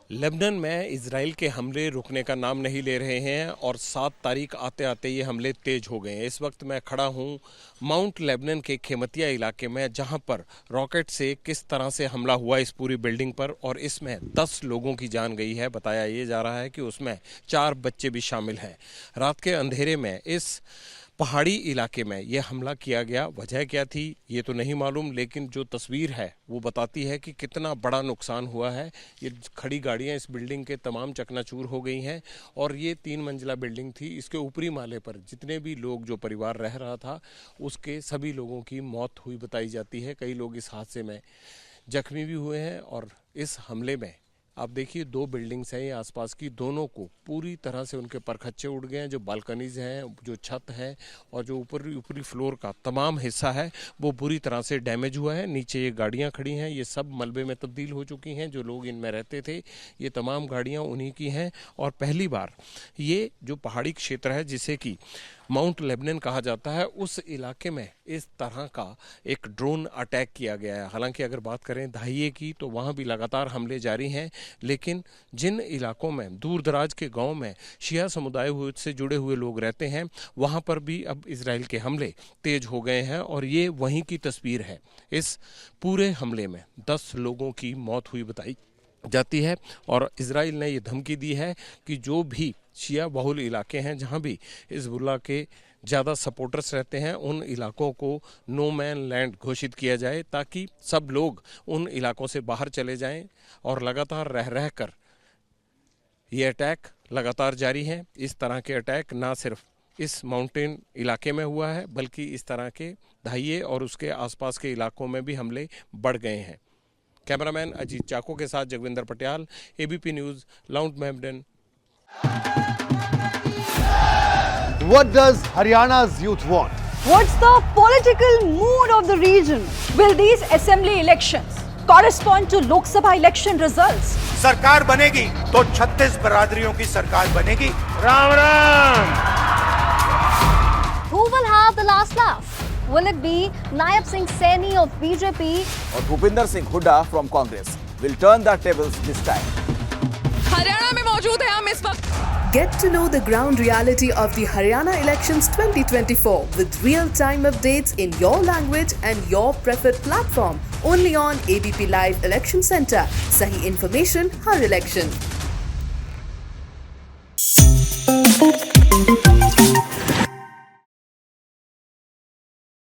Lebanon में Israel के हमले रुकने का नाम नहीं ले रहे हैं और 7 तारीख आते आते ये हमले तेज हो गए हैं। इस वक्त मैं खड़ा हूँ माउंट लेबनान के खेमतिया इलाके में, जहाँ पर रॉकेट से किस तरह से हमला हुआ इस पूरी बिल्डिंग पर और इसमें 10 लोगों की जान गई है। बताया ये जा रहा है कि उसमें 4 बच्चे भी शामिल हैं। रात के अंधेरे में इस पहाड़ी इलाके में यह हमला किया गया। वजह क्या थी ये तो नहीं मालूम, लेकिन जो तस्वीर है वो बताती है कि कितना बड़ा नुकसान हुआ है। ये खड़ी गाड़ियां इस बिल्डिंग के तमाम चकनाचूर हो गई हैं और ये 3 मंजिला बिल्डिंग थी। इसके ऊपरी माले पर जितने भी लोग, जो परिवार रह रहा था, उसके सभी लोगों की मौत हुई बताई जाती है। कई लोग इस हादसे में जख्मी भी हुए हैं और इस हमले में आप देखिए 2 बिल्डिंग्स हैं ये आसपास की, दोनों को पूरी तरह से उनके परखच्चे उड़ गए हैं। जो बालकनीज हैं, जो छत है और जो ऊपरी फ्लोर का तमाम हिस्सा है वो बुरी तरह से डैमेज हुआ है। नीचे ये गाड़ियां खड़ी हैं, ये सब मलबे में तब्दील हो चुकी हैं। जो लोग इनमें रहते थे ये तमाम गाड़ियां उन्हीं की हैं। और पहली बार ये जो पहाड़ी क्षेत्र है जिसे कि माउंट लेबनान कहा जाता है, उस इलाके में इस तरह का एक ड्रोन अटैक किया गया है। हालांकि अगर बात करें दाहिए की तो वहाँ भी लगातार हमले जारी हैं, लेकिन जिन इलाकों में, दूर दराज के गांव में शिया समुदाय से जुड़े हुए लोग रहते हैं, वहाँ पर भी अब इजराइल के हमले तेज हो गए हैं। और ये वहीं की तस्वीर है। इस पूरे हमले में 10 लोगों की मौत हुई बताई जाती है और इजराइल ने ये धमकी दी है कि जो भी शिया बहुल इलाके हैं, जहां भी हिजबुल्लाह के ज़्यादा सपोर्टर्स रहते हैं, उन इलाकों को नो मैन लैंड घोषित किया जाए ताकि सब लोग उन इलाकों से बाहर चले जाएं। और लगातार रह कर ये अटैक लगातार जारी है। इस तरह के अटैक ना सिर्फ इस माउंटेन इलाके में हुआ है, बल्कि इस तरह के दाहिए और उसके आसपास के इलाकों में भी हमले बढ़ गए हैं। कैमरामैन अजीत चाको के साथ Jagvinder Patial, ABP News, Mount Lebanon. What does Haryana's youth want? What's the political mood of the region? Will these assembly elections correspond to Lok Sabha election results? सरकार बनेगी तो 36 बरादरियों की सरकार बनेगी। Ram Ram. Who will have the last laugh? Will it be Nayab Singh Saini of BJP or Bhupinder Singh Hooda from Congress? Will turn the tables this time. Haryana में मौजूद है हम इस वक्त। Get to know the ground reality of the Haryana elections 2024 with real-time updates in your language and your preferred platform. Only on ABP Live Election Center. Sahi information, har election.